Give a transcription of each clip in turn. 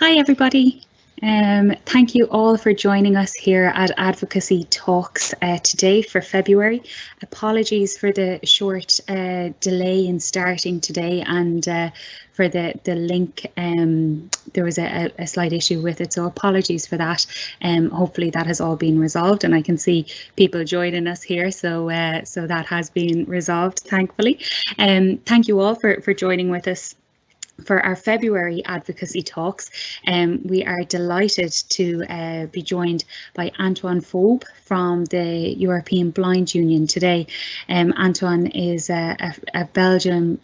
Hi everybody. Thank you all for joining us here at Advocacy Talks today for February. Apologies for the short delay in starting today and for the link. There was a slight issue with it, so apologies for that. Hopefully that has all been resolved, and I can see people joining us here, so so that has been resolved, thankfully. Thank you all for joining with us for our February Advocacy Talks. We are delighted to be joined by Antoine Fobe from the European Blind Union today. Antoine is a Belgian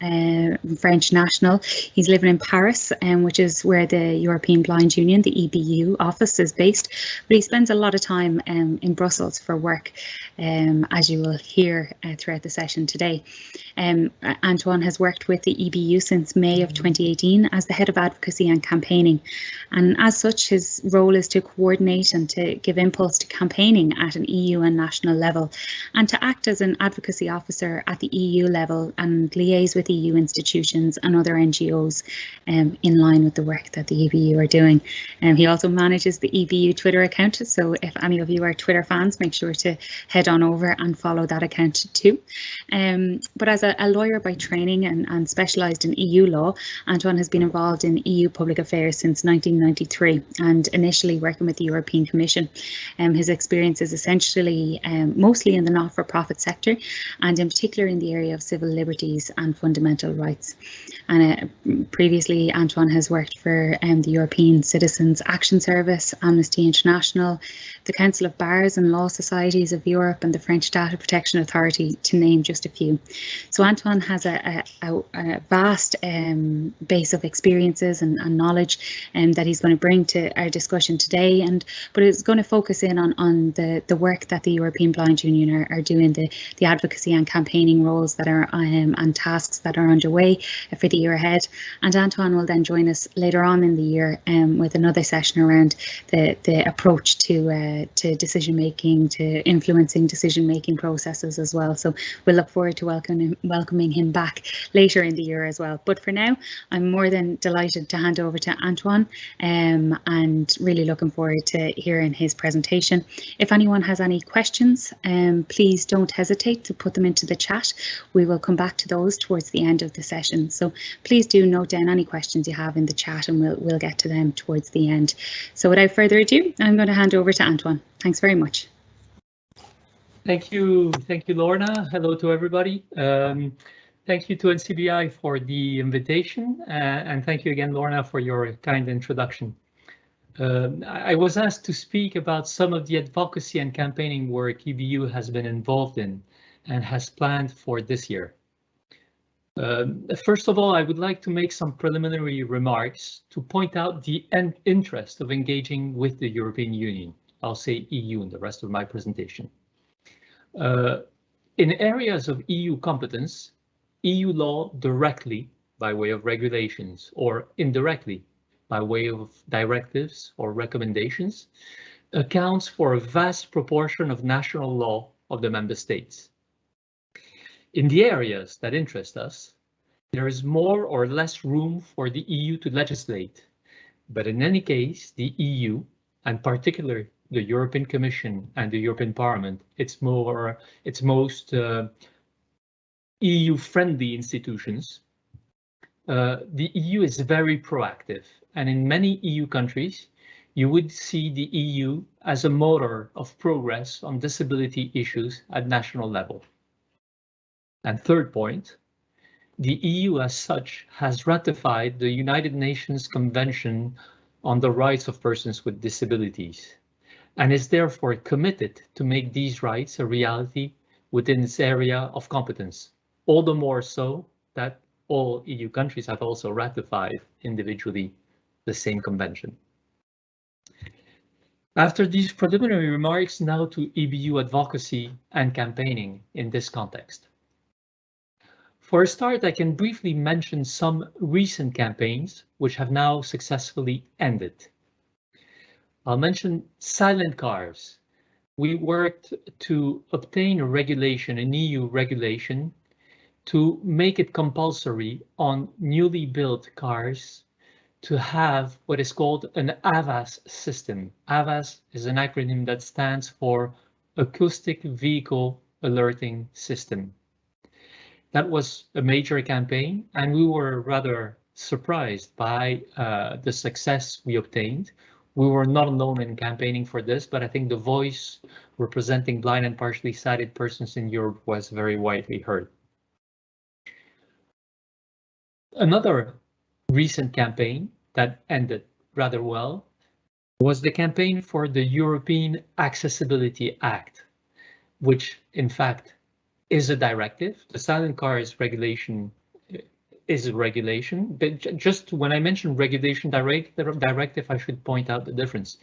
French national. He's living in Paris, which is where the European Blind Union, the EBU office, is based, but he spends a lot of time in Brussels for work, as you will hear throughout the session today. Antoine has worked with the EBU since May of 2018 as the head of advocacy and campaigning, and as such his role is to coordinate and to give impulse to campaigning at an EU and national level, and to act as an advocacy officer at the EU level and liaise with EU institutions and other NGOs in line with the work that the EBU are doing. He also manages the EBU Twitter account, so if any of you are Twitter fans, make sure to head on over and follow that account too. But as a lawyer by training and specialised in EU law, Antoine has been involved in EU public affairs since 1993 and initially working with the European Commission. His experience is essentially mostly in the not-for-profit sector, and in particular in the area of civil liberties and fundamental rights. And previously Antoine has worked for the European Citizens Action Service, Amnesty International, the Council of Bars and Law Societies of Europe, and the French Data Protection Authority, to name just a few. So Antoine has a vast base of experiences and knowledge that he's going to bring to our discussion today, but it's going to focus in on the work that the European Blind Union are doing, the advocacy and campaigning roles that are and tasks that are underway for the year ahead. And Antoine will then join us later on in the year with another session around the approach to decision making, to influencing decision making processes as well. So we'll look forward to welcoming him back later in the year as well. But for now, I'm more than delighted to hand over to Antoine and really looking forward to hearing his presentation. If anyone has any questions, please don't hesitate to put them into the chat. We will come back to those towards the end of the session. So please do note down any questions you have in the chat, and we'll get to them towards the end. So without further ado, I'm going to hand over to Antoine. Thanks very much. Thank you, Lorna. Hello to everybody. Thank you to NCBI for the invitation, and thank you again, Lorna, for your kind introduction. I was asked to speak about some of the advocacy and campaigning work EBU has been involved in and has planned for this year. First of all, I would like to make some preliminary remarks to point out the interest of engaging with the European Union. I'll say EU in the rest of my presentation. In areas of EU competence, EU law directly by way of regulations or indirectly by way of directives or recommendations accounts for a vast proportion of national law of the member states. In the areas that interest us, there is more or less room for the EU to legislate, but in any case, the EU, and particularly the European Commission and the European Parliament, its most EU-friendly institutions, the EU is very proactive, and in many EU countries, you would see the EU as a motor of progress on disability issues at national level. And third point, the EU as such has ratified the United Nations Convention on the Rights of Persons with Disabilities, and is therefore committed to make these rights a reality within its area of competence, all the more so that all EU countries have also ratified individually the same convention. After these preliminary remarks, now to EBU advocacy and campaigning in this context. For a start, I can briefly mention some recent campaigns which have now successfully ended. I'll mention silent cars. We worked to obtain a regulation, an EU regulation, to make it compulsory on newly built cars to have what is called an AVAS system. AVAS is an acronym that stands for Acoustic Vehicle Alerting System. That was a major campaign, and we were rather surprised by the success we obtained. We were not alone in campaigning for this, but I think the voice representing blind and partially sighted persons in Europe was very widely heard. Another recent campaign that ended rather well was the campaign for the European Accessibility Act, which in fact is a directive. The silent cars regulation is a regulation, but just when I mention regulation directive, I should point out the difference.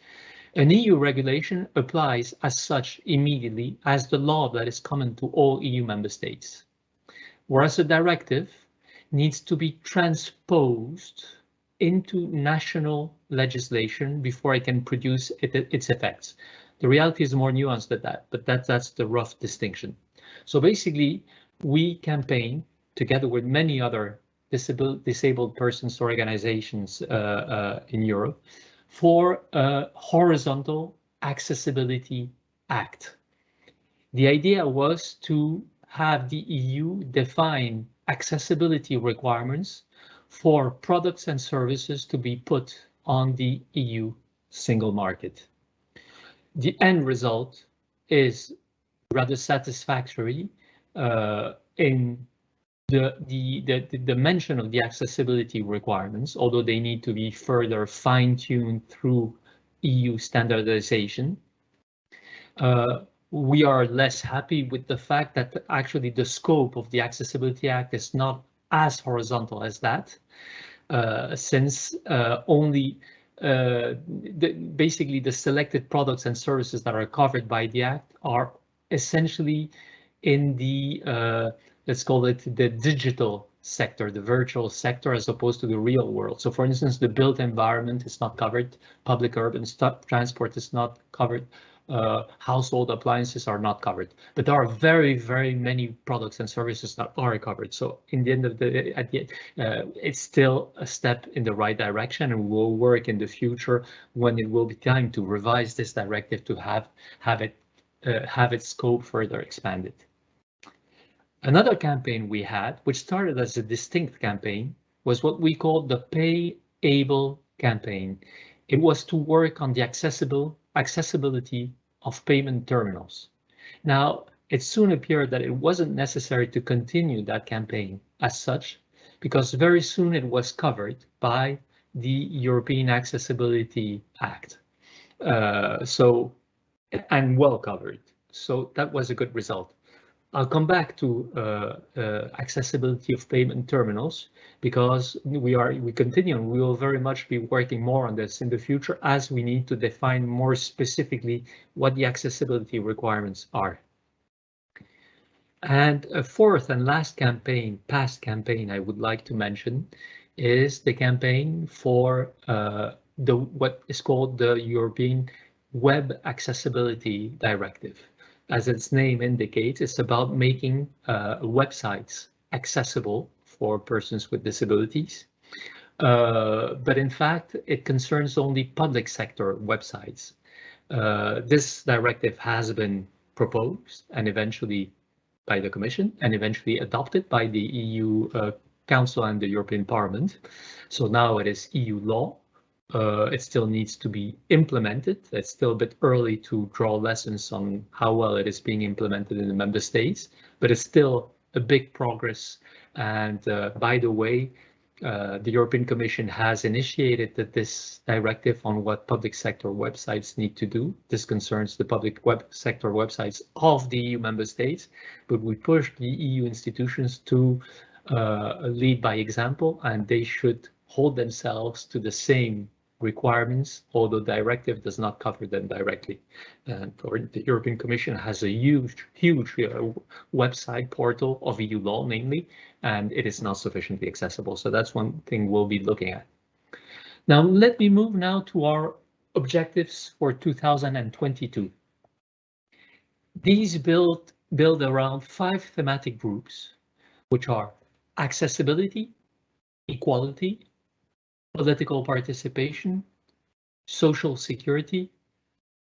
An EU regulation applies as such immediately as the law that is common to all EU member states, whereas a directive needs to be transposed into national legislation before it can produce its effects. The reality is more nuanced than that, but that's the rough distinction. So basically, we campaign together with many other disabled persons organizations in Europe for a horizontal accessibility act. The idea was to have the EU define accessibility requirements for products and services to be put on the EU single market. The end result is rather satisfactory in the mention of the accessibility requirements, although they need to be further fine-tuned through EU standardization. We are less happy with the fact that actually the scope of the Accessibility Act is not as horizontal as that, since only basically the selected products and services that are covered by the Act are essentially in the, let's call it the digital sector, the virtual sector, as opposed to the real world. So for instance, the built environment is not covered, public urban transport is not covered, household appliances are not covered, but there are very, very many products and services that are covered. So in the end of the day, it's still a step in the right direction, and we'll work in the future when it will be time to revise this directive to have its scope further expanded. Another campaign we had, which started as a distinct campaign, was what we called the Pay Able campaign. It was to work on the accessibility of payment terminals. Now, it soon appeared that it wasn't necessary to continue that campaign as such, because very soon it was covered by the European Accessibility Act. And well covered. So that was a good result. I'll come back to accessibility of payment terminals, because we continue and we will very much be working more on this in the future, as we need to define more specifically what the accessibility requirements are. And a fourth and last past campaign I would like to mention is the campaign for what is called the European Web Accessibility Directive. As its name indicates, it's about making websites accessible for persons with disabilities. But in fact, it concerns only public sector websites. This directive has been proposed and eventually by the Commission and eventually adopted by the EU Council and the European Parliament. So now it is EU law. It still needs to be implemented. It's still a bit early to draw lessons on how well it is being implemented in the member states, but it's still a big progress. And by the way, the European Commission has initiated this directive on what public sector websites need to do. This concerns the public sector websites of the EU member states, but we push the EU institutions to lead by example, and they should hold themselves to the same requirements, although directive does not cover them directly. The European Commission has a huge website portal of EU law, namely, and it is not sufficiently accessible. So that's one thing we'll be looking at. Now, let me move now to our objectives for 2022. These build around 5 thematic groups, which are accessibility, equality, political participation, social security,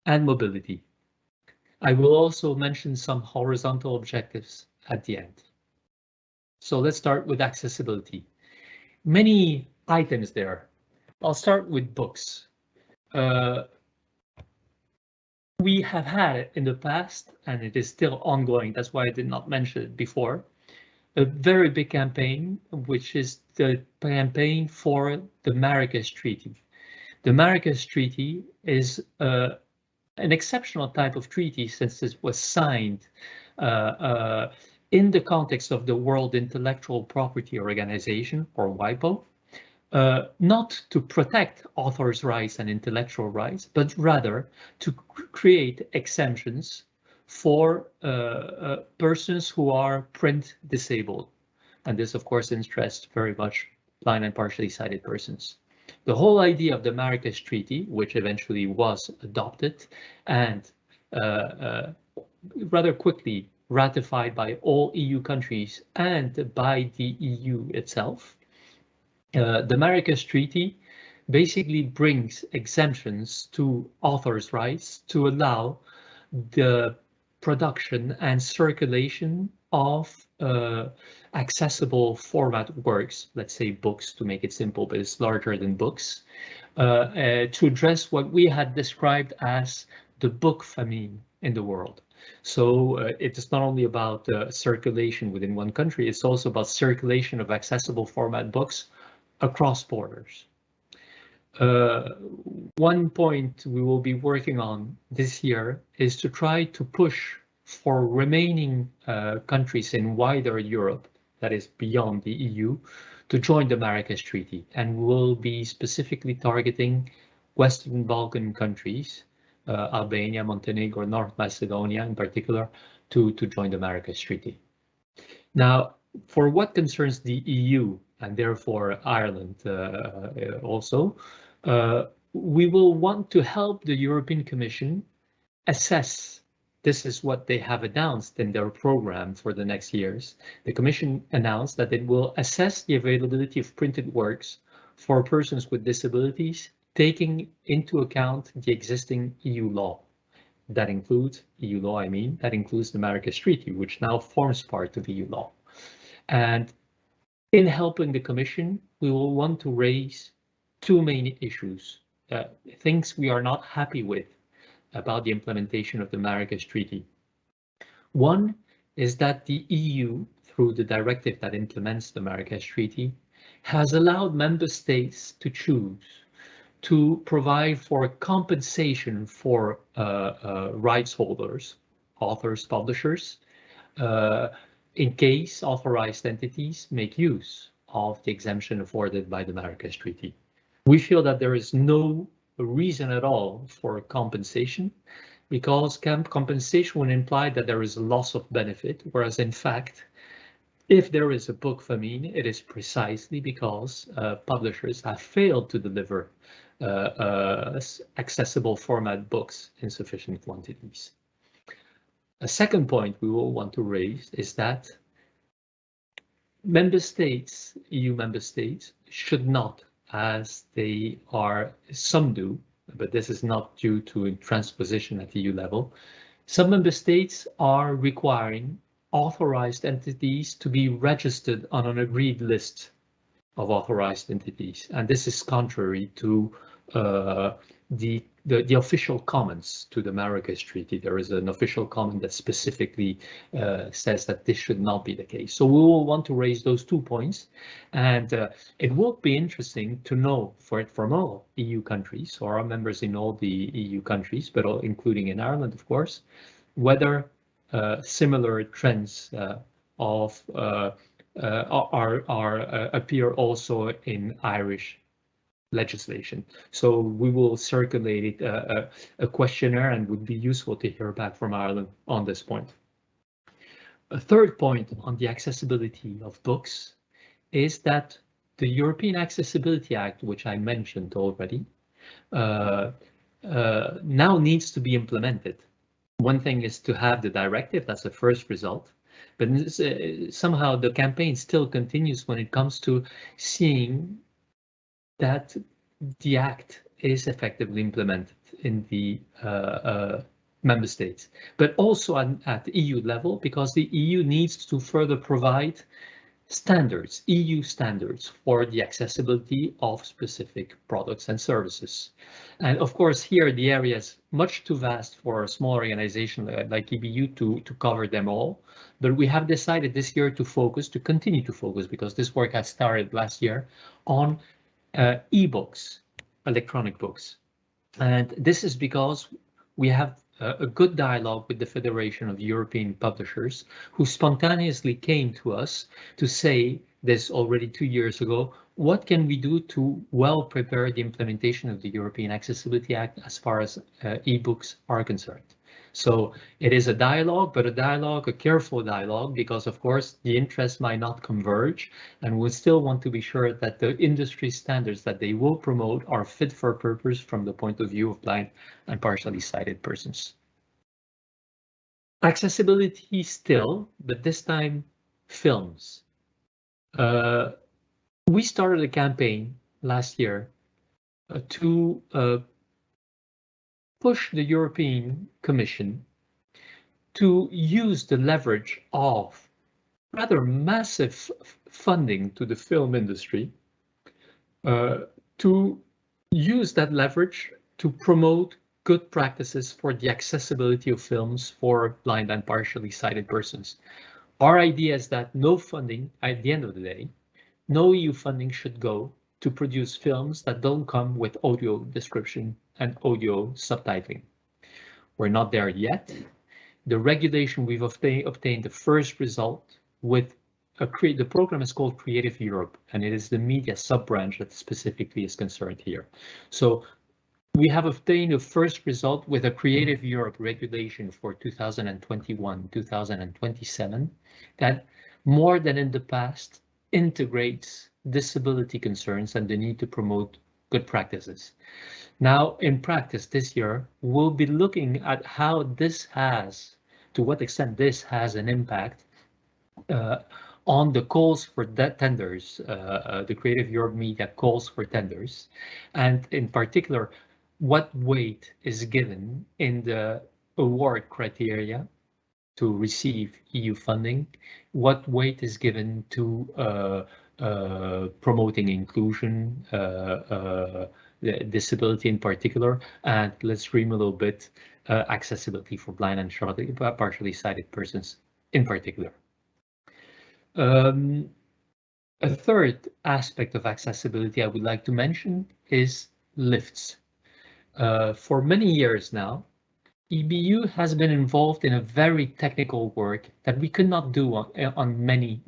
and mobility. I will also mention some horizontal objectives at the end. So let's start with accessibility. Many items there. I'll start with books. We have had in the past, and it is still ongoing, that's why I did not mention it before, a very big campaign, which is the campaign for the Marrakesh Treaty. The Marrakesh Treaty is an exceptional type of treaty since it was signed in the context of the World Intellectual Property Organization, or WIPO, not to protect authors' rights and intellectual rights, but rather to create exemptions for persons who are print disabled. And this, of course, interests very much blind and partially sighted persons. The whole idea of the Marrakesh Treaty, which eventually was adopted and rather quickly ratified by all EU countries and by the EU itself, the Marrakesh Treaty basically brings exemptions to authors' rights to allow the production and circulation of accessible format works, let's say books to make it simple, but it's larger than books, to address what we had described as the book famine in the world. So it is not only about circulation within one country, it's also about circulation of accessible format books across borders. One point we will be working on this year is to try to push for remaining countries in wider Europe, that is beyond the EU, to join the Marrakesh Treaty, and we'll be specifically targeting Western Balkan countries, Albania, Montenegro, North Macedonia in particular, to join the Marrakesh Treaty. Now, for what concerns the EU, and therefore Ireland also, we will want to help the European Commission assess. This is what they have announced in their program for the next years. The Commission announced that it will assess the availability of printed works for persons with disabilities, taking into account the existing EU law. That includes EU law, that includes the Marrakesh Treaty, which now forms part of EU law. And in helping the Commission, we will want to raise two main issues, things we are not happy with about the implementation of the Marrakesh Treaty. One is that the EU, through the directive that implements the Marrakesh Treaty, has allowed member states to choose to provide for compensation for rights holders, authors, publishers, in case authorized entities make use of the exemption afforded by the Marrakesh Treaty. We feel that there is no reason at all for compensation, because compensation would imply that there is a loss of benefit, whereas in fact, if there is a book famine, it is precisely because publishers have failed to deliver accessible format books in sufficient quantities. A second point we will want to raise is that member states, EU member states, should not, as they are, some do, but this is not due to transposition at EU level, some member states are requiring authorized entities to be registered on an agreed list of authorized entities, and this is contrary to the official comments to the Marrakesh Treaty. There is an official comment that specifically says that this should not be the case. So we will want to raise those 2 points, and it will be interesting to know from all EU countries, or our members in all the EU countries, but including in Ireland, of course, whether similar trends appear also in Irish legislation. So we will circulate a questionnaire, and would be useful to hear back from Ireland on this point. A third point on the accessibility of books is that the European Accessibility Act, which I mentioned already, now needs to be implemented. One thing is to have the directive, that's the first result, but somehow the campaign still continues when it comes to seeing that the Act is effectively implemented in the member states, but also at the EU level, because the EU needs to further provide standards, EU standards for the accessibility of specific products and services. And of course, here the area is much too vast for a small organization like EBU to cover them all. But we have decided this year to continue to focus, because this work has started last year, on e-books, electronic books. And this is because we have a good dialogue with the Federation of European Publishers, who spontaneously came to us to say this already 2 years ago: what can we do to well prepare the implementation of the European Accessibility Act as far as e-books are concerned? So it is a dialogue, but a careful dialogue, because of course the interests might not converge, and we still want to be sure that the industry standards that they will promote are fit for purpose from the point of view of blind and partially sighted persons. Accessibility still, but this time films. We started a campaign last year to push the European Commission to use the leverage of rather massive funding to the film industry, to use that leverage to promote good practices for the accessibility of films for blind and partially sighted persons. Our idea is that no funding, at the end of the day, no EU funding should go to produce films that don't come with audio description and audio subtitling. We're not there yet. The regulation we've obtained the first result with the program is called Creative Europe, and it is the media sub-branch that specifically is concerned here. So we have obtained a first result with a Creative Europe regulation for 2021-2027 that, more than in the past, integrates disability concerns and the need to promote good practices. Now, in practice this year, we'll be looking at how this has, to what extent this has an impact on the calls for tenders, the Creative Europe media calls for tenders, and in particular, what weight is given in the award criteria to receive EU funding, what weight is given to promoting inclusion, disability in particular, and let's dream a little bit, accessibility for blind and partially sighted persons in particular. A third aspect of accessibility I would like to mention is lifts. For many years now, EBU has been involved in a very technical work that we could not do in many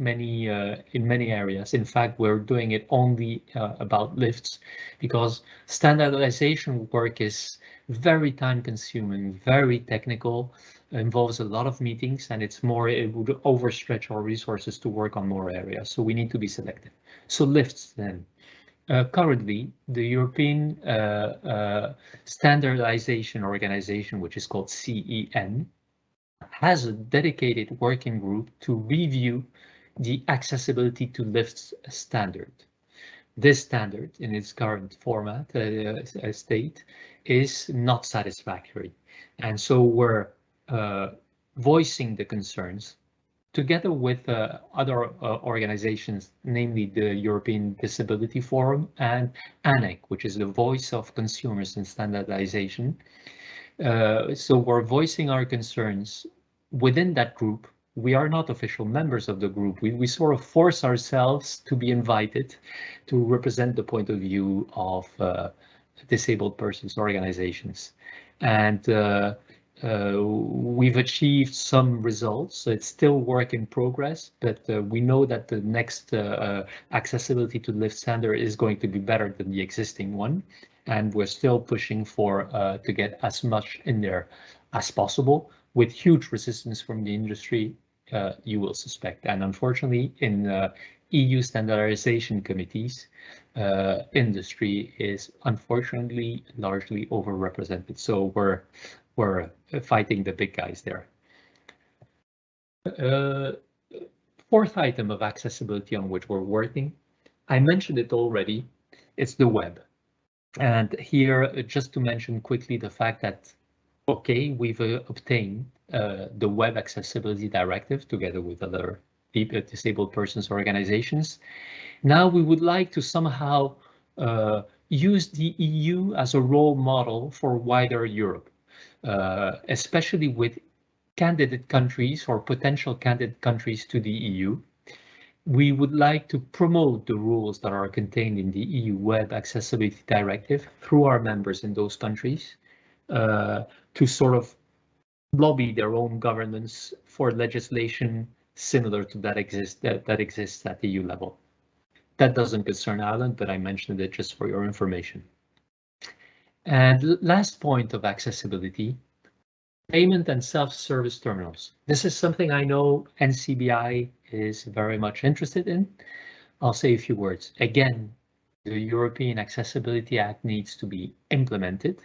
areas. In fact, we're doing it only about lifts, because standardization work is very time-consuming, very technical, involves a lot of meetings, and it would overstretch our resources to work on more areas. So we need to be selective. So lifts then. Currently, the European Standardization Organization, which is called CEN, has a dedicated working group to review the accessibility to lifts standard. This standard, in its current format, state, is not satisfactory. And so we're voicing the concerns together with other organizations, namely the European Disability Forum and ANEC, which is the voice of consumers in standardization. So we're voicing our concerns within that group. We are not official members of the group. We sort of force ourselves to be invited to represent the point of view of disabled persons organizations. And we've achieved some results. So it's still work in progress, but we know that the next accessibility to lift standard is going to be better than the existing one. And we're still pushing for to get as much in there as possible, with huge resistance from the industry, you will suspect. And unfortunately, in EU standardization committees, industry is unfortunately largely overrepresented. So we're fighting the big guys there. Fourth item of accessibility on which we're working, I mentioned it already, it's the web. And here, just to mention quickly the fact that, okay, we've obtained the Web Accessibility Directive together with other disabled persons organizations. Now we would like to somehow use the EU as a role model for wider Europe, especially with candidate countries or potential candidate countries to the EU. We would like to promote the rules that are contained in the EU Web Accessibility Directive through our members in those countries to sort of lobby their own governments for legislation similar to that exists at the EU level. That doesn't concern Ireland, but I mentioned it just for your information. And last point of accessibility, payment and self-service terminals. This is something I know NCBI is very much interested in. I'll say a few words. Again, the European Accessibility Act needs to be implemented.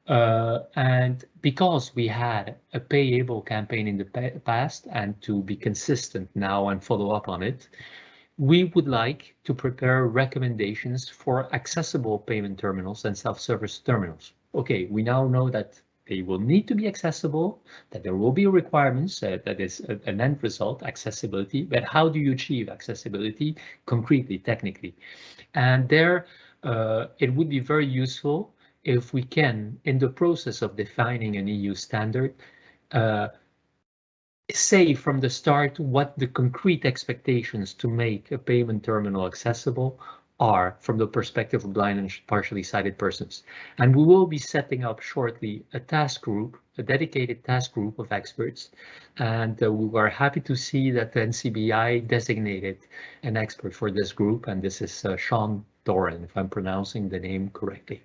And because we had a payable campaign in the past and to be consistent now and follow up on it, we would like to prepare recommendations for accessible payment terminals and self-service terminals. Okay, we now know that they will need to be accessible, that there will be requirements, that is an end result, accessibility, but how do you achieve accessibility concretely, technically? And there, it would be very useful if we can, in the process of defining an EU standard, say from the start what the concrete expectations to make a payment terminal accessible are from the perspective of blind and partially sighted persons. And we will be setting up shortly a task group, a dedicated task group of experts. And we are happy to see that the NCBI designated an expert for this group. And this is Sean Doran, if I'm pronouncing the name correctly.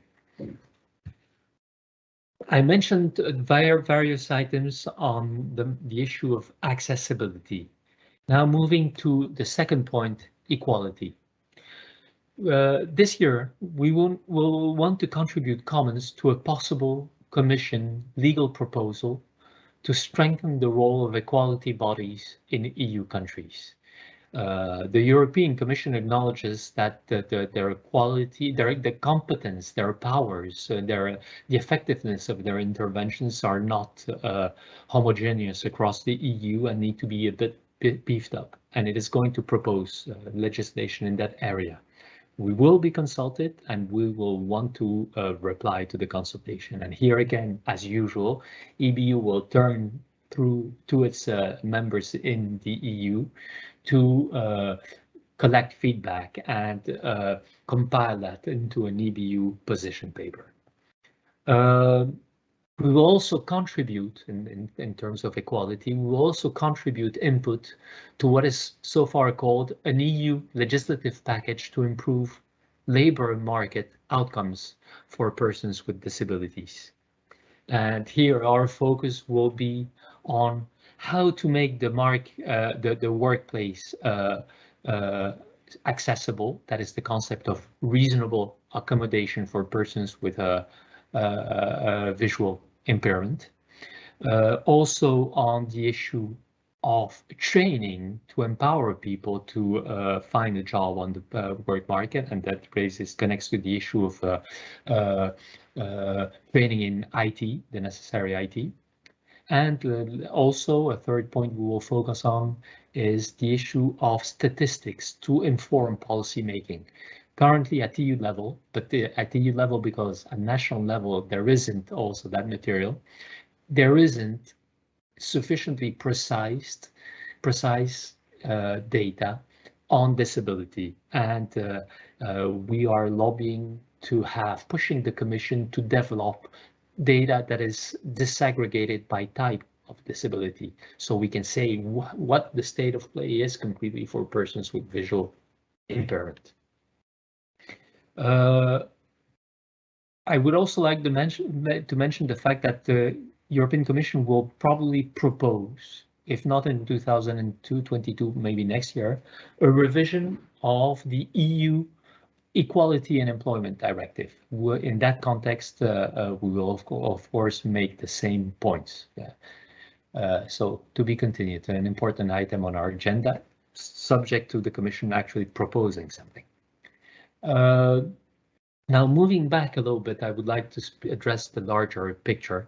I mentioned various items on the issue of accessibility. Now moving to the second point, equality. This year, we will want to contribute comments to a possible Commission legal proposal to strengthen the role of equality bodies in EU countries. The European Commission acknowledges that their quality, the competence, their powers, the effectiveness of their interventions are not homogeneous across the EU and need to be a bit beefed up. And it is going to propose legislation in that area. We will be consulted and we will want to reply to the consultation. And here again, as usual, EBU will turn to its members in the EU to collect feedback and compile that into an EBU position paper. We will also contribute, in terms of equality, we will also contribute input to what is so far called an EU legislative package to improve labor market outcomes for persons with disabilities. And here our focus will be on how to make the workplace accessible. That is the concept of reasonable accommodation for persons with a visual impairment. Also on the issue of training to empower people to find a job on the work market, and that connects to the issue of training in IT, the necessary IT. And also a third point we will focus on is the issue of statistics to inform policy making. Currently at EU level, but at EU level because at national level there isn't also that material, there isn't sufficiently precise data on disability, and we are lobbying to pushing the Commission to develop data that is disaggregated by type of disability, so we can say what the state of play is completely for persons with visual impairment. I would also like to mention the fact that the European Commission will probably propose, if not in 2022, maybe next year, a revision of the EU Equality and Employment Directive. In that context, we will of course make the same points. So to be continued, an important item on our agenda, subject to the Commission actually proposing something. Now, moving back a little bit, I would like to address the larger picture.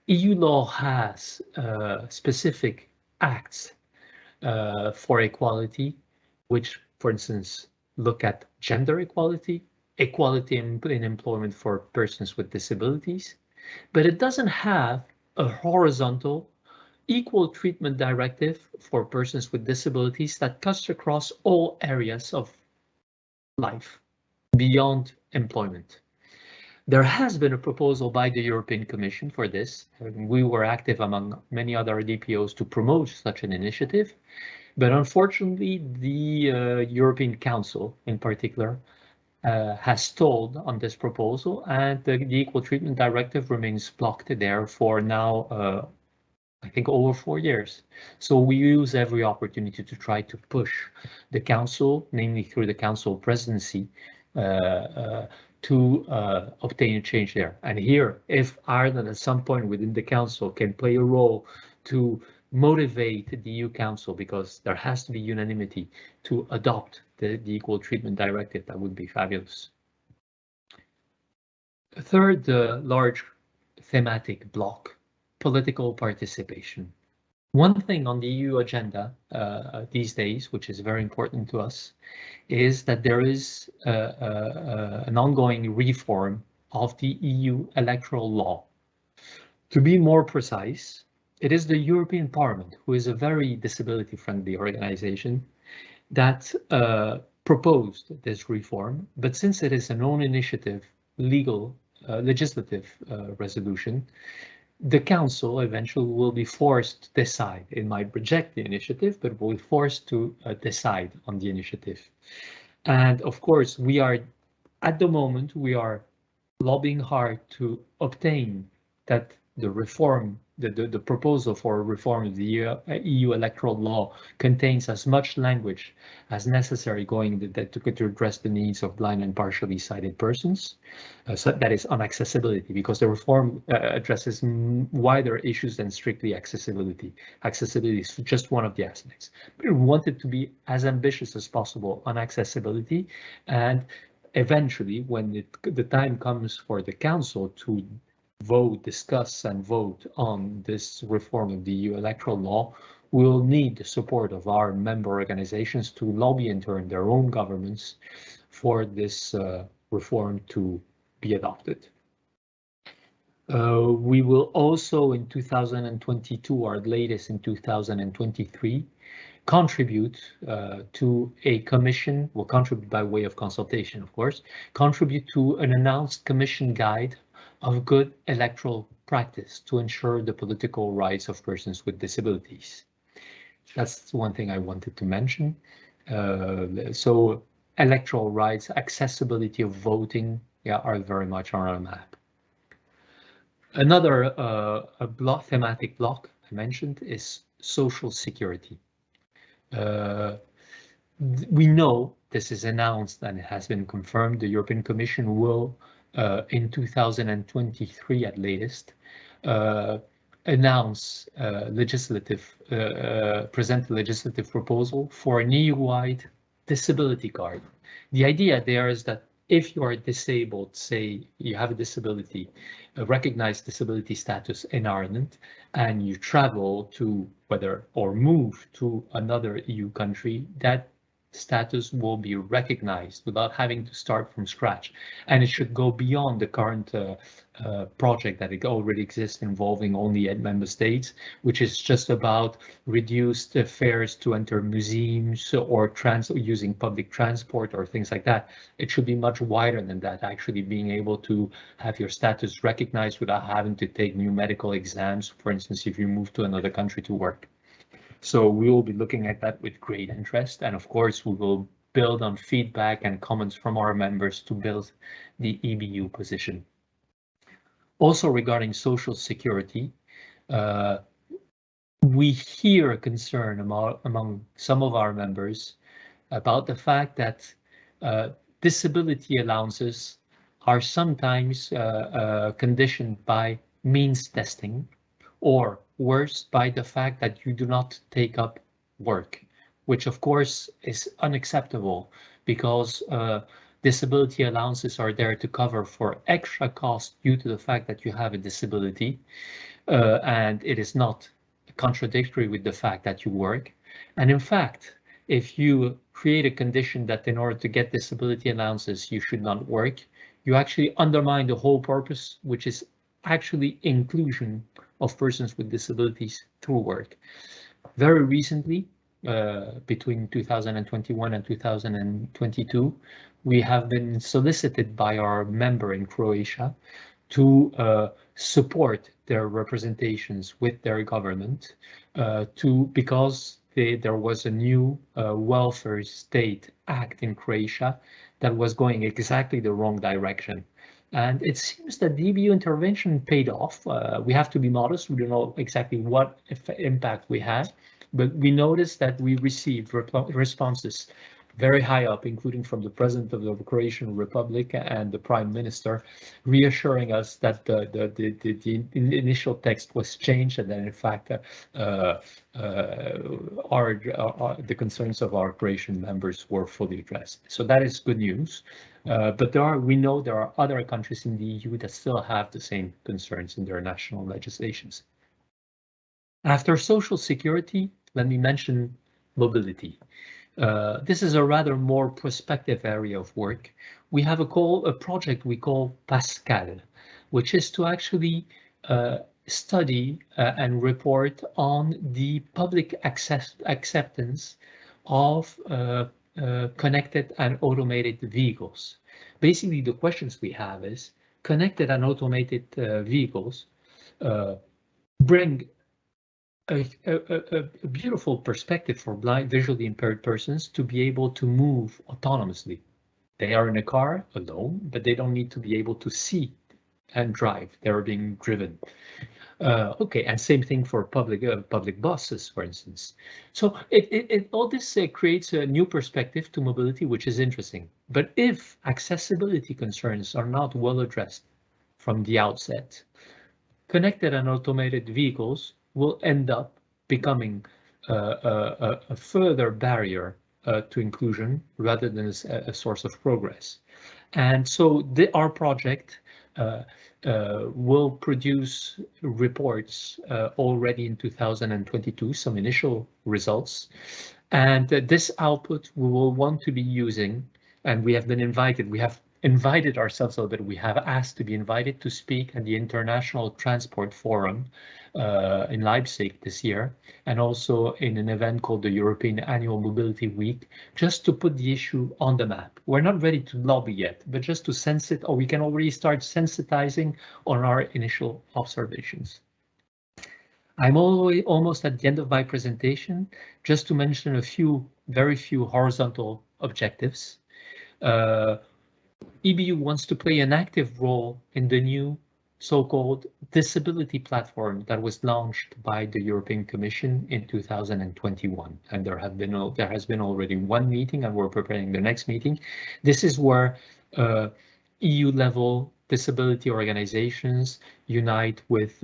EU law has specific acts for equality, which, for instance, look at gender equality, equality in employment for persons with disabilities, but it doesn't have a horizontal equal treatment directive for persons with disabilities that cuts across all areas of life beyond employment. There has been a proposal by the European Commission for this. We were active among many other DPOs to promote such an initiative, but unfortunately the European Council in particular has stalled on this proposal, and the Equal Treatment Directive remains blocked there for now I think over 4 years. So we use every opportunity to try to push the council, namely through the council presidency, to obtain a change there. And here, if Ireland at some point within the council can play a role to motivate the EU Council, because there has to be unanimity to adopt the Equal Treatment Directive, that would be fabulous. A third large thematic block, political participation. One thing on the EU agenda these days, which is very important to us, is that there is an ongoing reform of the EU Electoral Law. To be more precise, it is the European Parliament, who is a very disability-friendly organization, that proposed this reform, but since it is an own initiative, legislative resolution, the council eventually will be forced to decide. It might reject the initiative, but will be forced to decide on the initiative. And of course, at the moment, we are lobbying hard to obtain that the reform, the proposal for a reform of the EU electoral law contains as much language as necessary to address the needs of blind and partially sighted persons. So that is on accessibility, because the reform addresses wider issues than strictly accessibility. Accessibility is just one of the aspects. We want it to be as ambitious as possible on accessibility, and eventually, when the time comes for the council to discuss and vote on this reform of the EU electoral law, we'll need the support of our member organizations to lobby in turn their own governments for this reform to be adopted. We will also in 2022, or at latest in 2023, contribute to a commission, will contribute by way of consultation, of course, contribute to an announced commission guide of good electoral practice to ensure the political rights of persons with disabilities. That's one thing I wanted to mention. So electoral rights, accessibility of voting, are very much on our map. Another thematic block I mentioned is social security. We know this is announced and it has been confirmed. The European Commission will, in 2023 at latest, announce present a legislative proposal for an EU-wide disability card. The idea there is that if you are disabled, say you have a disability, a recognized disability status in Ireland, and you travel to or move to another EU country, that status will be recognized without having to start from scratch. And it should go beyond the current project that it already exists involving only 8 member states, which is just about reduced fares to enter museums or using public transport or things like that. It should be much wider than that, actually being able to have your status recognized without having to take new medical exams, for instance, if you move to another country to work. So we will be looking at that with great interest, and of course we will build on feedback and comments from our members to build the EBU position. Also regarding social security, we hear a concern among some of our members about the fact that disability allowances are sometimes conditioned by means testing, or worse, by the fact that you do not take up work, which of course is unacceptable, because Disability allowances are there to cover for extra costs due to the fact that you have a disability, and it is not contradictory with the fact that you work. And in fact, if you create a condition that in order to get disability allowances, you should not work, you actually undermine the whole purpose, which is actually inclusion of persons with disabilities through work. Very recently, between 2021 and 2022, we have been solicited by our member in Croatia to support their representations with their government because there was a new welfare state act in Croatia that was going exactly the wrong direction. And it seems that the EBU intervention paid off. We have to be modest. We don't know exactly what impact we had, but we noticed that we received responses very high up, including from the President of the Croatian Republic and the Prime Minister, reassuring us that the initial text was changed and that in fact the concerns of our Croatian members were fully addressed. So that is good news. But we know there are other countries in the EU that still have the same concerns in their national legislations. After social security, let me mention mobility. This is a rather more prospective area of work. We have a project we call Pascal, which is to actually study and report on the public acceptance of connected and automated vehicles. Basically, the questions we have is connected and automated vehicles bring a beautiful perspective for blind, visually impaired persons to be able to move autonomously. They are in a car alone, but they don't need to be able to see and drive. They're being driven. Okay, and same thing for public buses, for instance. So all this creates a new perspective to mobility, which is interesting. But if accessibility concerns are not well addressed from the outset, connected and automated vehicles will end up becoming a further barrier to inclusion rather than a source of progress. And so our project will produce reports already in 2022, some initial results. And this output we will want to be using, and we have been invited, we have invited ourselves a little bit, we have asked to be invited to speak at the International Transport Forum in Leipzig this year, and also in an event called the European Annual Mobility Week, just to put the issue on the map. We're not ready to lobby yet, but just to sense it, or we can already start sensitizing on our initial observations. I'm almost at the end of my presentation, just to mention very few horizontal objectives. EBU wants to play an active role in the new so-called disability platform that was launched by the European Commission in 2021. And there has been already one meeting, and we're preparing the next meeting. This is where EU-level disability organizations unite with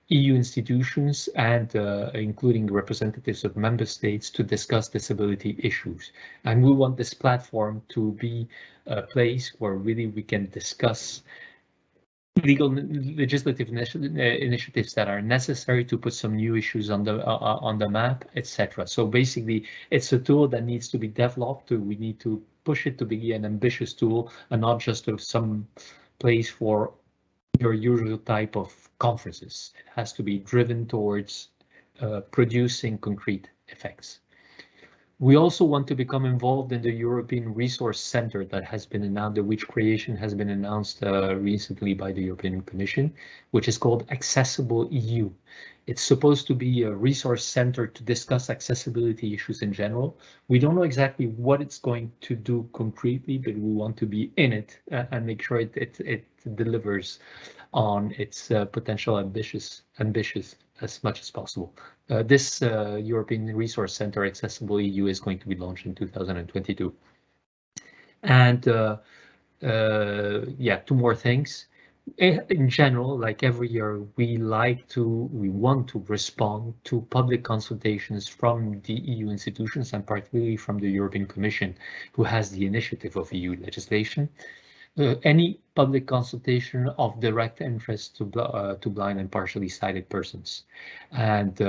EU institutions and including representatives of member states to discuss disability issues. And we want this platform to be a place where really we can discuss legislative initiatives that are necessary to put some new issues on the map, etc. So basically, it's a tool that needs to be developed. We need to push it to be an ambitious tool and not just some place for your usual type of conferences. It has to be driven towards producing concrete effects. We also want to become involved in the European Resource Center that has been announced, which creation has been announced recently by the European Commission, which is called Accessible EU. It's supposed to be a resource center to discuss accessibility issues in general. We don't know exactly what it's going to do concretely, but we want to be in it and make sure it delivers on its potential ambitious as much as possible. This European Resource Center, Accessible EU, is going to be launched in 2022. And yeah, two more things. In general, like every year, we want to respond to public consultations from the EU institutions and particularly from the European Commission, who has the initiative of EU legislation. Any public consultation of direct interest to blind and partially sighted persons. And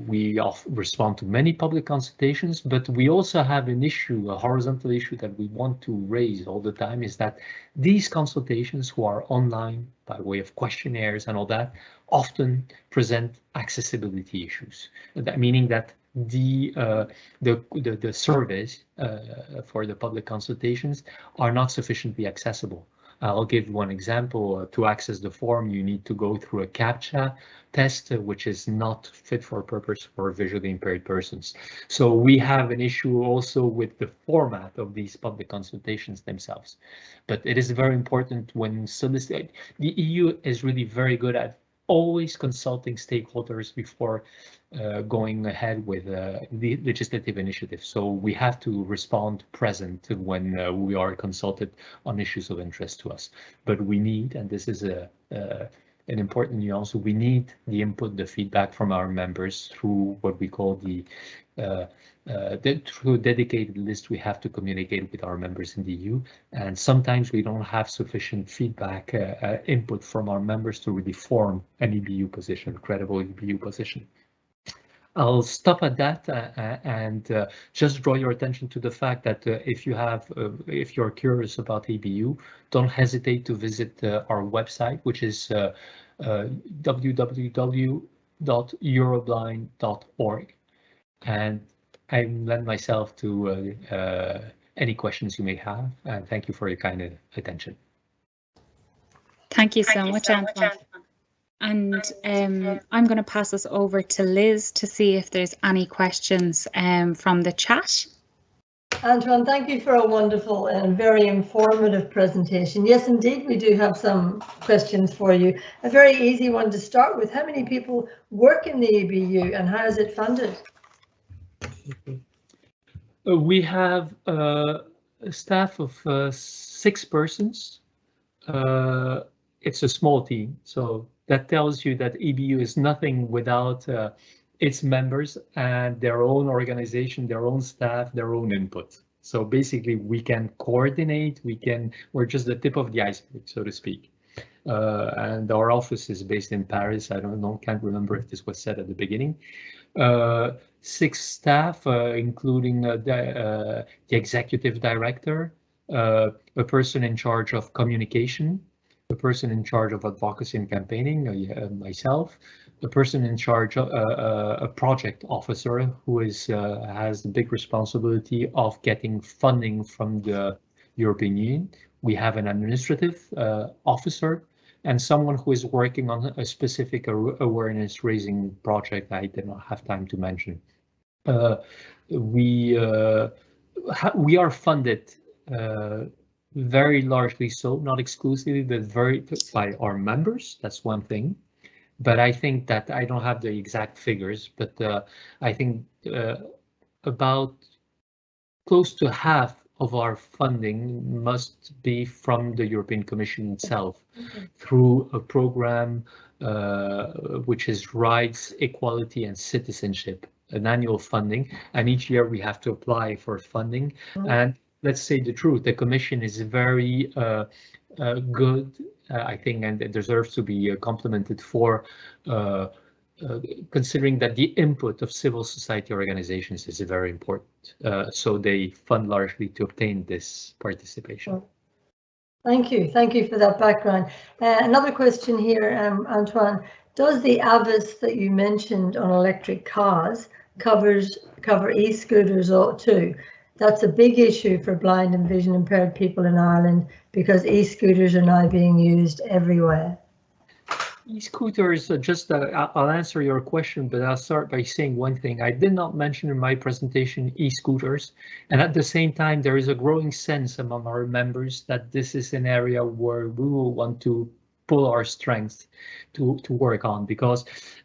we respond to many public consultations, but we also have an issue, a horizontal issue that we want to raise all the time, is that these consultations, who are online by way of questionnaires and all that, often present accessibility issues. That meaning that the surveys for the public consultations are not sufficiently accessible. I'll give one example. To access the form, you need to go through a CAPTCHA test, which is not fit for purpose for visually impaired persons. So we have an issue also with the format of these public consultations themselves. But it is very important when soliciting. The EU is really very good at always consulting stakeholders before going ahead with the legislative initiative. So we have to respond present when we are consulted on issues of interest to us. But we need, and this is an important nuance, we need the input, the feedback from our members through what we call through a dedicated list. We have to communicate with our members in the EU, and sometimes we don't have sufficient feedback input from our members to really form an EBU position, credible EBU position. I'll stop at that and just draw your attention to the fact that if you're curious about EBU, don't hesitate to visit our website, which is www.euroblind.org. And I lend myself to any questions you may have, and thank you for your kind attention. Thank you so much, Antoine. And I'm going to pass us over to Liz to see if there's any questions from the chat. Antoine, thank you for a wonderful and very informative presentation. Yes, indeed, we do have some questions for you. A very easy one to start with. How many people work in the EBU and how is it funded? We have a staff of 6 persons. It's a small team, so that tells you that EBU is nothing without its members and their own organization, their own staff, their own input. So basically we can coordinate, we're just the tip of the iceberg, so to speak. And our office is based in Paris. Can't remember if this was said at the beginning. 6 staff, including the executive director, a person in charge of communication, a person in charge of advocacy and campaigning, myself, the person in charge of a project officer who has the big responsibility of getting funding from the European Union. We have an administrative officer and someone who is working on a specific awareness raising project I did not have time to mention. We are funded very largely so, not exclusively, but by our members. That's one thing. But I think that I don't have the exact figures, but I think about close to half of our funding must be from the European Commission itself through a program which is Rights, Equality and Citizenship, an annual funding. And each year we have to apply for funding. And let's say the truth, the Commission is very good, I think, and it deserves to be complimented for considering that the input of civil society organizations is very important. So they fund largely to obtain this participation. Thank you for that background. Another question here, Antoine. Does the AVIS that you mentioned on electric cars cover e-scooters too? That's a big issue for blind and vision impaired people in Ireland because e-scooters are now being used everywhere. E-scooters, I'll answer your question, but I'll start by saying one thing. I did not mention in my presentation e-scooters, and at the same time, there is a growing sense among our members that this is an area where we will want to pull our strength to work on,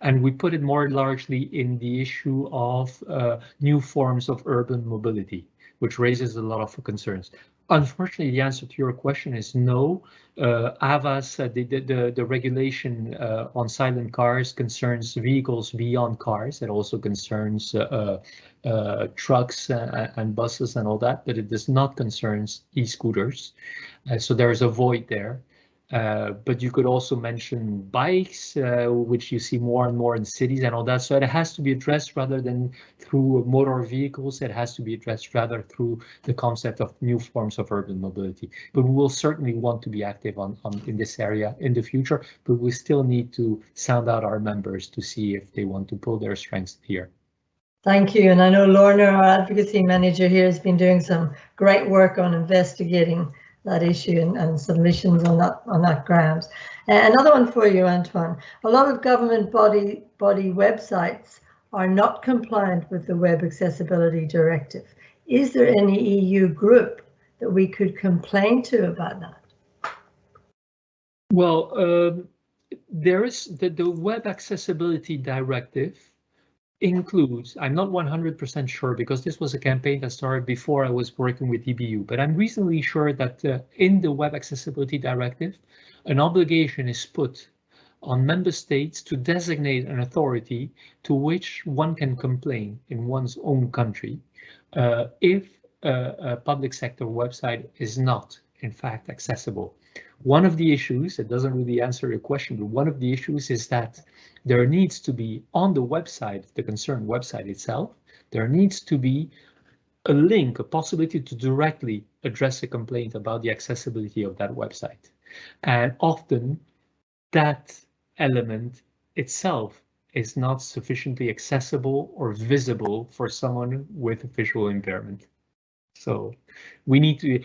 and we put it more largely in the issue of new forms of urban mobility, which raises a lot of concerns. Unfortunately, the answer to your question is no. AVAS, the regulation on silent cars concerns vehicles beyond cars. It also concerns trucks and buses and all that, but it does not concern e-scooters. So there is a void there. But you could also mention bikes, which you see more and more in cities and all that. So it has to be addressed rather than through motor vehicles. It has to be addressed rather through the concept of new forms of urban mobility. But we will certainly want to be active in this area in the future, but we still need to sound out our members to see if they want to pull their strengths here. Thank you. And I know Lorna, our advocacy manager here, has been doing some great work on investigating that issue and submissions on that grounds. Another one for you, Antoine. A lot of government body websites are not compliant with the Web Accessibility Directive. Is there any EU group that we could complain to about that? Well, there is the Web Accessibility Directive includes, I'm not 100% sure because this was a campaign that started before I was working with EBU, but I'm reasonably sure that in the Web Accessibility Directive, an obligation is put on member states to designate an authority to which one can complain in one's own country if a public sector website is not, in fact, accessible. One of the issues, it doesn't really answer your question, but one of the issues is that there needs to be on the website, the concerned website itself, there needs to be a link, a possibility to directly address a complaint about the accessibility of that website. And often that element itself is not sufficiently accessible or visible for someone with a visual impairment. So we need to,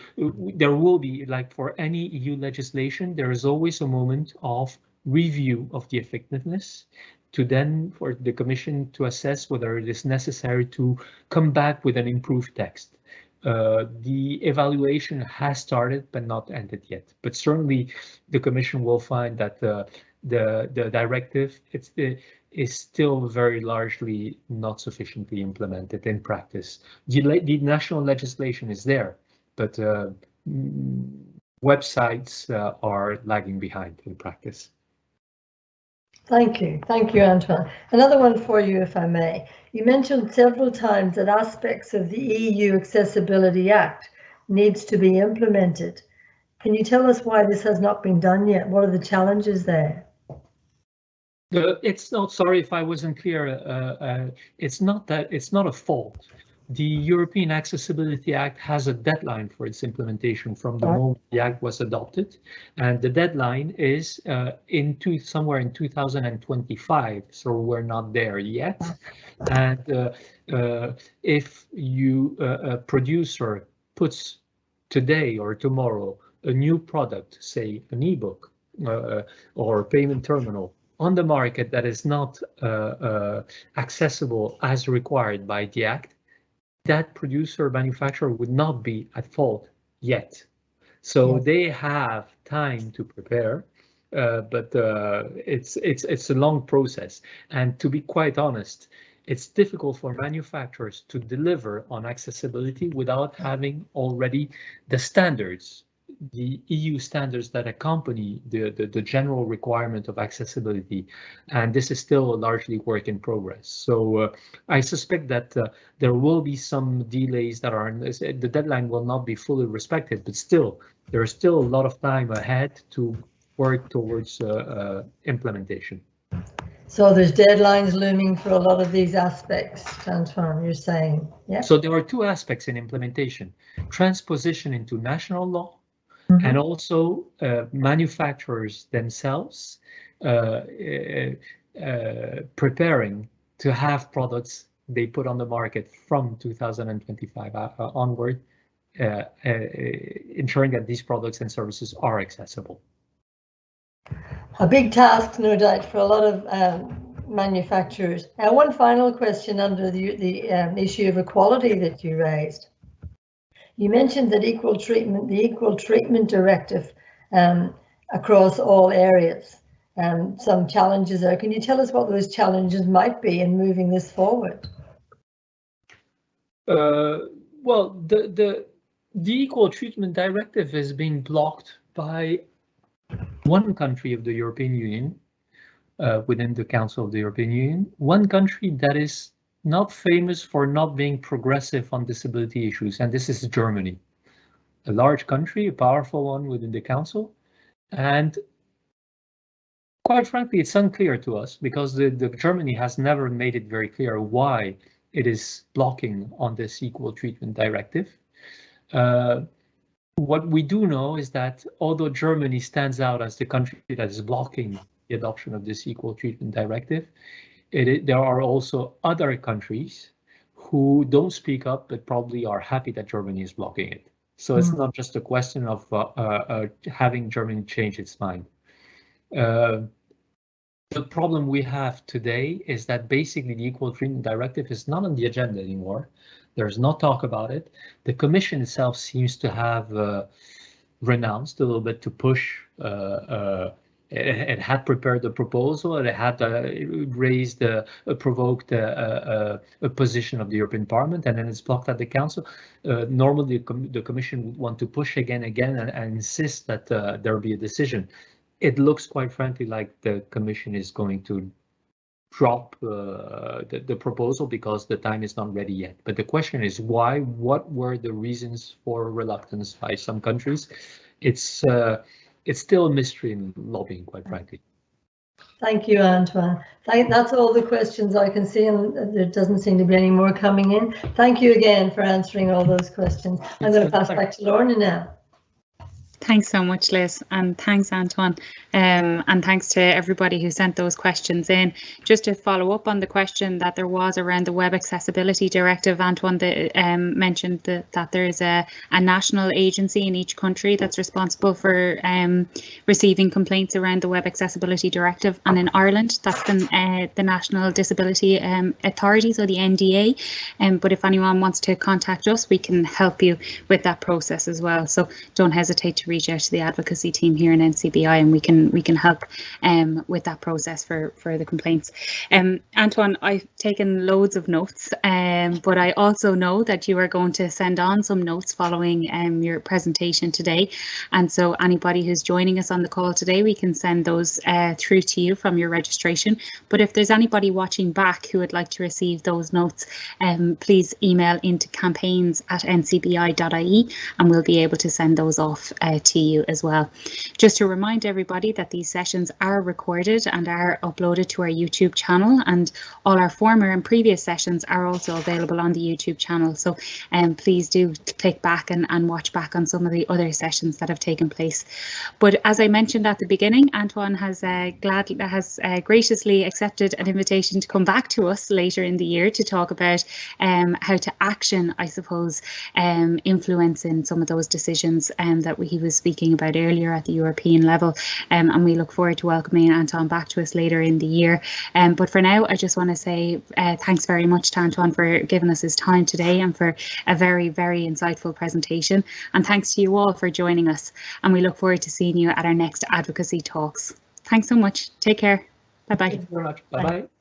there will be, like for any EU legislation, there is always a moment of review of the effectiveness to then for the Commission to assess whether it is necessary to come back with an improved text. The evaluation has started but not ended yet. But certainly the Commission will find that the directive is still very largely not sufficiently implemented in practice. The national legislation is there, but websites are lagging behind in practice. Thank you, Antoine. Another one for you, if I may. You mentioned several times that aspects of the EU Accessibility Act needs to be implemented. Can you tell us why this has not been done yet? What are the challenges there? It's not, sorry if I wasn't clear, it's not a fault. The European Accessibility Act has a deadline for its implementation from the moment the act was adopted, and the deadline is somewhere in 2025, so we're not there yet. And if a producer puts today or tomorrow a new product, say an ebook or a payment terminal, on the market that is not accessible as required by the Act, that producer or manufacturer would not be at fault yet. So they have time to prepare, but it's a long process. And to be quite honest, it's difficult for manufacturers to deliver on accessibility without having already the standards, the EU standards that accompany the general requirement of accessibility, and this is still a largely work in progress. So I suspect that there will be some delays that are, the deadline will not be fully respected, but still, there is still a lot of time ahead to work towards implementation. So there's deadlines looming for a lot of these aspects, Antoine, you're saying, yeah? So there are two aspects in implementation: transposition into national law, and also manufacturers themselves preparing to have products they put on the market from 2025 onward, ensuring that these products and services are accessible. A big task, no doubt, for a lot of manufacturers. One final question under the issue of equality that you raised. You mentioned that the Equal Treatment Directive across all areas, some challenges there. Can you tell us what those challenges might be in moving this forward? Well, The Equal Treatment Directive is being blocked by one country of the European Union, within the Council of the European Union, one country that is not famous for not being progressive on disability issues, and this is Germany. A large country, a powerful one within the Council, and quite frankly, it's unclear to us because the Germany has never made it very clear why it is blocking on this Equal Treatment Directive. What we do know is that although Germany stands out as the country that is blocking the adoption of this Equal Treatment Directive, there are also other countries who don't speak up, but probably are happy that Germany is blocking it. So it's not just a question of having Germany change its mind. The problem we have today is that basically the Equal Treatment Directive is not on the agenda anymore. There's no talk about it. The Commission itself seems to have renounced a little bit to push. It had prepared the proposal, and it had provoked a position of the European Parliament, and then it's blocked at the Council. Normally, the Commission would want to push again and insist that there be a decision. It looks quite frankly like the Commission is going to drop the proposal because the time is not ready yet. But the question is why? What were the reasons for reluctance by some countries? It's still a mystery in lobbying, quite frankly. Thank you, Antoine. That's all the questions I can see, and there doesn't seem to be any more coming in. Thank you again for answering all those questions. I'm going to pass back to Lorna now. Thanks so much, Liz, and thanks, Antoine, and thanks to everybody who sent those questions in. Just to follow up on the question that there was around the Web Accessibility Directive, Antoine mentioned that there is a national agency in each country that's responsible for receiving complaints around the Web Accessibility Directive, and in Ireland that's the National Disability Authority, so the NDA. But if anyone wants to contact us, we can help you with that process as well. So don't hesitate to reach out to the advocacy team here in NCBI, and we can help with that process for the complaints. Antoine, I've taken loads of notes, but I also know that you are going to send on some notes following your presentation today, and so anybody who's joining us on the call today, we can send those through to you from your registration. But if there's anybody watching back who would like to receive those notes, please email into campaigns@ncbi.ie, and we'll be able to send those off to you as well. Just to remind everybody that these sessions are recorded and are uploaded to our YouTube channel, and all our former and previous sessions are also available on the YouTube channel. So please do click back and watch back on some of the other sessions that have taken place. But as I mentioned at the beginning, Antoine has graciously accepted an invitation to come back to us later in the year to talk about how to action, I suppose, influence in some of those decisions that he was speaking about earlier at the European level, and we look forward to welcoming Antoine back to us later in the year. But for now, I just want to say thanks very much to Antoine for giving us his time today and for a very, very insightful presentation. And thanks to you all for joining us. And we look forward to seeing you at our next Advocacy Talks. Thanks so much. Take care. Bye-bye. Thank you very much. Bye-bye.